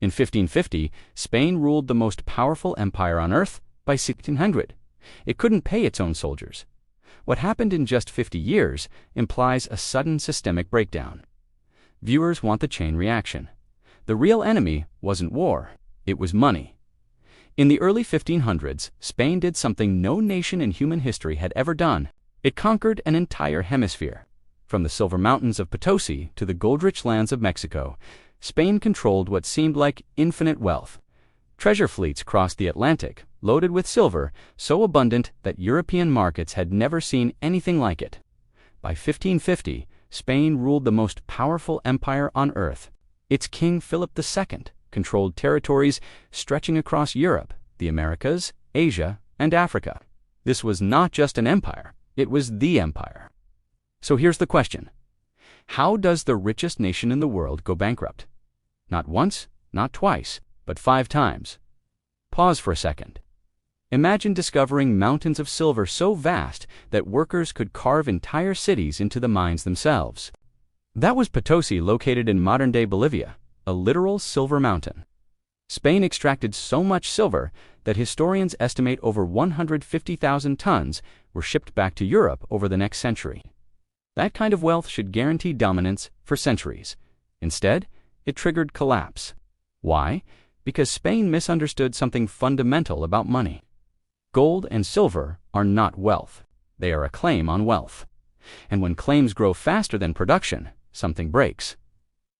In 1550, Spain ruled the most powerful empire on earth by 1600. It couldn't pay its own soldiers. What happened in just 50 years implies a sudden systemic breakdown. Viewers want the chain reaction. The real enemy wasn't war, it was money. In the early 1500s, Spain did something no nation in human history had ever done. It conquered an entire hemisphere. From the silver mountains of Potosi to the gold-rich lands of Mexico, Spain controlled what seemed like infinite wealth. Treasure fleets crossed the Atlantic, loaded with silver, so abundant that European markets had never seen anything like it. By 1550, Spain ruled the most powerful empire on earth. Its king Philip II controlled territories stretching across Europe, the Americas, Asia, and Africa. This was not just an empire, it was the empire. So here's the question. How does the richest nation in the world go bankrupt? Not once, not twice, but 5 times. Pause for a second. Imagine discovering mountains of silver so vast that workers could carve entire cities into the mines themselves. That was Potosi, located in modern-day Bolivia, a literal silver mountain. Spain extracted so much silver that historians estimate over 150,000 tons were shipped back to Europe over the next century. That kind of wealth should guarantee dominance for centuries. Instead, it triggered collapse. Why? Because Spain misunderstood something fundamental about money. Gold and silver are not wealth. They are a claim on wealth. And when claims grow faster than production, something breaks.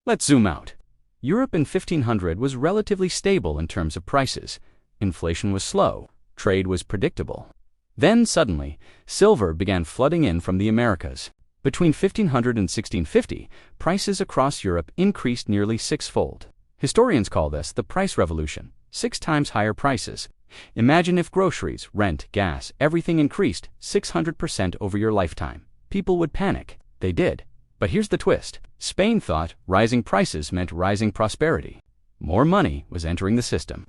Let's zoom out. Europe in 1500 was relatively stable in terms of prices. Inflation was slow. Trade was predictable. Then suddenly, silver began flooding in from the Americas. Between 1500 and 1650, prices across Europe increased nearly 6-fold. Historians call this the price revolution, 6 times higher prices. Imagine if groceries, rent, gas, everything increased 600% over your lifetime. People would panic. They did. But here's the twist. Spain thought rising prices meant rising prosperity. More money was entering the system.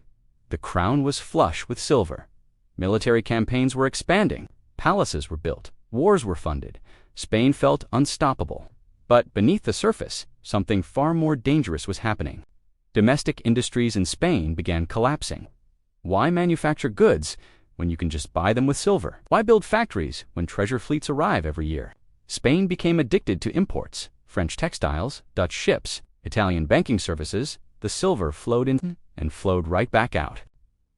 The crown was flush with silver. Military campaigns were expanding. Palaces were built. Wars were funded. Spain felt unstoppable. But beneath the surface, something far more dangerous was happening. Domestic industries in Spain began collapsing. Why manufacture goods when you can just buy them with silver? Why build factories when treasure fleets arrive every year? Spain became addicted to imports. French textiles, Dutch ships, Italian banking services. The silver flowed in and flowed right back out.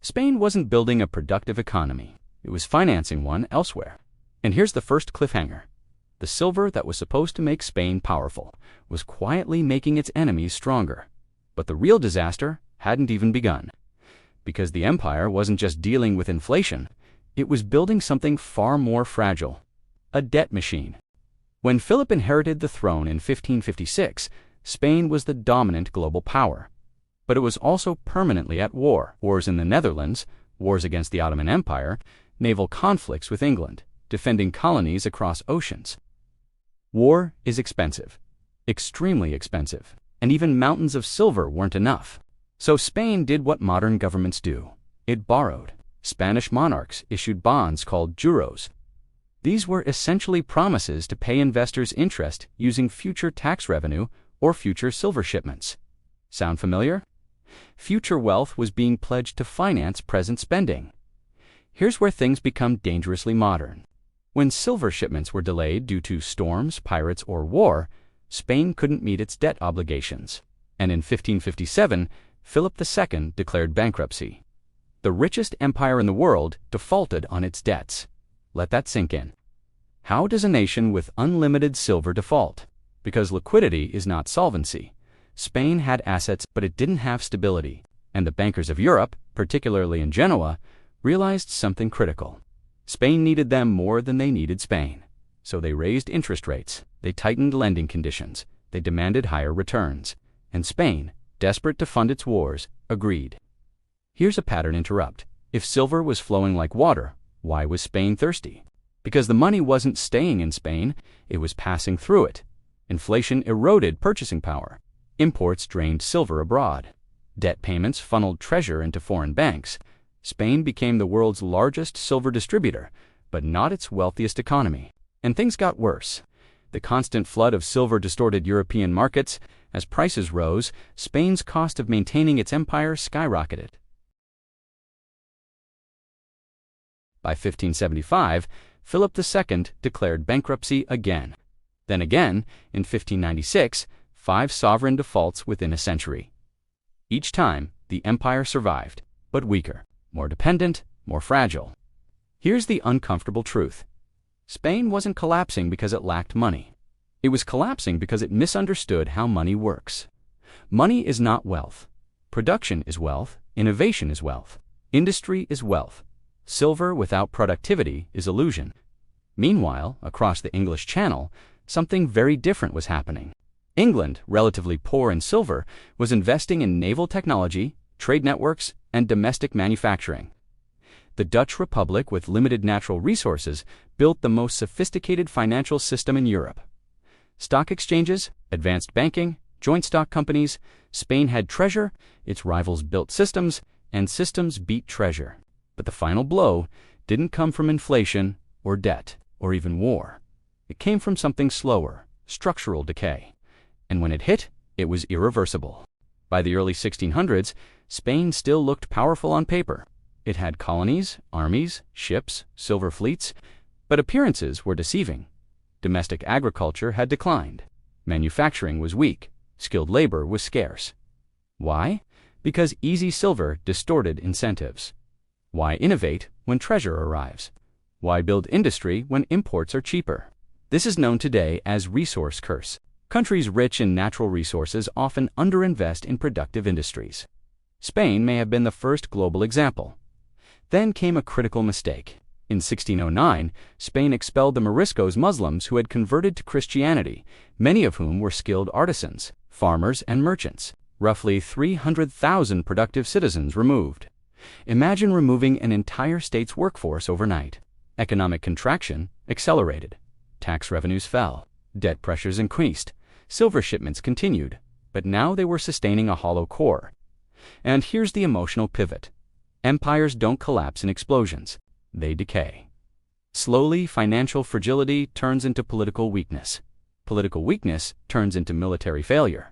Spain wasn't building a productive economy. It was financing one elsewhere. And here's the first cliffhanger. The silver that was supposed to make Spain powerful was quietly making its enemies stronger. But the real disaster hadn't even begun. Because the empire wasn't just dealing with inflation, it was building something far more fragile. A debt machine. When Philip inherited the throne in 1556, Spain was the dominant global power. But it was also permanently at war. Wars in the Netherlands, wars against the Ottoman Empire, naval conflicts with England, defending colonies across oceans. War is expensive, extremely expensive, and even mountains of silver weren't enough. So Spain did what modern governments do. It borrowed. Spanish monarchs issued bonds called juros. These were essentially promises to pay investors interest using future tax revenue or future silver shipments. Sound familiar? Future wealth was being pledged to finance present spending. Here's where things become dangerously modern. When silver shipments were delayed due to storms, pirates, or war, Spain couldn't meet its debt obligations. And in 1557, Philip II declared bankruptcy. The richest empire in the world defaulted on its debts. Let that sink in. How does a nation with unlimited silver default? Because liquidity is not solvency. Spain had assets, but it didn't have stability. And the bankers of Europe, particularly in Genoa, realized something critical. Spain needed them more than they needed Spain. So they raised interest rates, they tightened lending conditions, they demanded higher returns. And Spain, desperate to fund its wars, agreed. Here's a pattern interrupt. If silver was flowing like water, why was Spain thirsty? Because the money wasn't staying in Spain, it was passing through it. Inflation eroded purchasing power. Imports drained silver abroad. Debt payments funneled treasure into foreign banks. Spain became the world's largest silver distributor, but not its wealthiest economy. And things got worse. The constant flood of silver distorted European markets. As prices rose, Spain's cost of maintaining its empire skyrocketed. By 1575, Philip II declared bankruptcy again. Then again, in 1596, 5 sovereign defaults within a century. Each time, the empire survived, but weaker, more dependent, more fragile. Here's the uncomfortable truth. Spain wasn't collapsing because it lacked money. It was collapsing because it misunderstood how money works. Money is not wealth. Production is wealth. Innovation is wealth. Industry is wealth. Silver without productivity is illusion. Meanwhile, across the English Channel, something very different was happening. England, relatively poor in silver, was investing in naval technology, trade networks, and domestic manufacturing. The Dutch Republic, with limited natural resources, built the most sophisticated financial system in Europe. Stock exchanges, advanced banking, joint stock companies. Spain had treasure, its rivals built systems, and systems beat treasure. But the final blow didn't come from inflation, or debt, or even war. It came from something slower, structural decay. And when it hit, it was irreversible. By the early 1600s, Spain still looked powerful on paper. It had colonies, armies, ships, silver fleets, but appearances were deceiving. Domestic agriculture had declined. Manufacturing was weak. Skilled labor was scarce. Why? Because easy silver distorted incentives. Why innovate when treasure arrives? Why build industry when imports are cheaper? This is known today as resource curse. Countries rich in natural resources often underinvest in productive industries. Spain may have been the first global example. Then came a critical mistake. In 1609, Spain expelled the Moriscos Muslims who had converted to Christianity, many of whom were skilled artisans, farmers, and merchants. Roughly 300,000 productive citizens removed. Imagine removing an entire state's workforce overnight. Economic contraction accelerated. Tax revenues fell. Debt pressures increased. Silver shipments continued, but now they were sustaining a hollow core. And here's the emotional pivot. Empires don't collapse in explosions. They decay. Slowly, financial fragility turns into political weakness. Political weakness turns into military failure.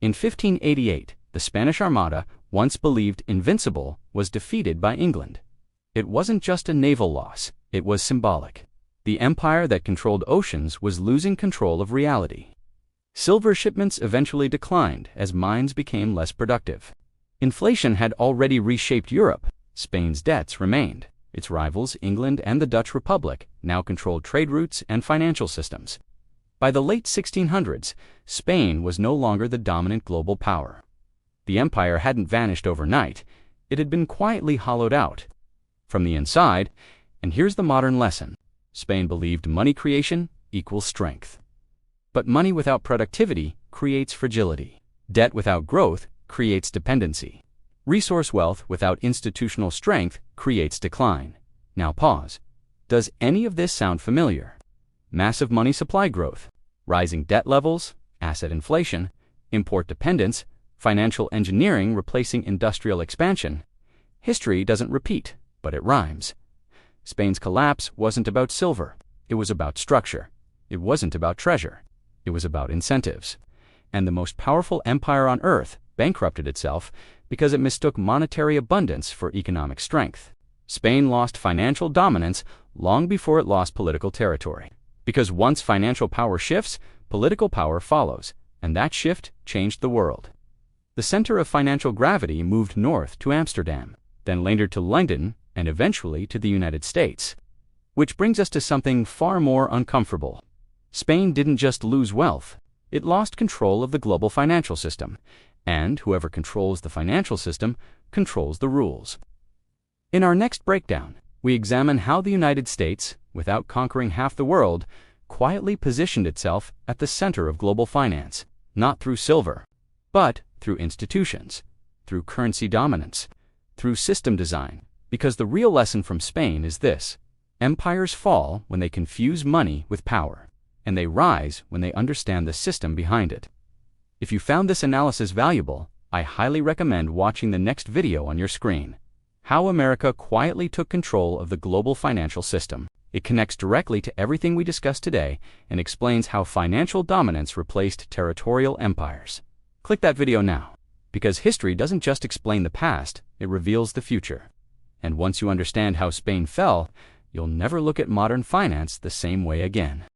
In 1588, the Spanish Armada, once believed invincible, was defeated by England. It wasn't just a naval loss, it was symbolic. The empire that controlled oceans was losing control of reality. Silver shipments eventually declined as mines became less productive. Inflation had already reshaped Europe. Spain's debts remained. Its rivals, England and the Dutch Republic, now controlled trade routes and financial systems. By the late 1600s, Spain was no longer the dominant global power. The empire hadn't vanished overnight. It had been quietly hollowed out from the inside. And here's the modern lesson. Spain believed money creation equals strength. But money without productivity creates fragility. Debt without growth creates dependency. Resource wealth without institutional strength creates decline. Now pause. Does any of this sound familiar? Massive money supply growth, rising debt levels, asset inflation, import dependence, financial engineering replacing industrial expansion. History doesn't repeat, but it rhymes. Spain's collapse wasn't about silver. It was about structure. It wasn't about treasure. It was about incentives. And the most powerful empire on earth bankrupted itself because it mistook monetary abundance for economic strength. Spain lost financial dominance long before it lost political territory. Because once financial power shifts, political power follows, and that shift changed the world. The center of financial gravity moved north to Amsterdam, then later to London, and eventually to the United States. Which brings us to something far more uncomfortable. Spain didn't just lose wealth, it lost control of the global financial system. And whoever controls the financial system controls the rules. In our next breakdown, we examine how the United States, without conquering half the world, quietly positioned itself at the center of global finance, not through silver, but through institutions, through currency dominance, through system design. Because the real lesson from Spain is this: empires fall when they confuse money with power, and they rise when they understand the system behind it. If you found this analysis valuable, I highly recommend watching the next video on your screen. How America quietly took control of the global financial system. It connects directly to everything we discussed today and explains how financial dominance replaced territorial empires. Click that video now, because history doesn't just explain the past, it reveals the future. And once you understand how Spain fell, you'll never look at modern finance the same way again.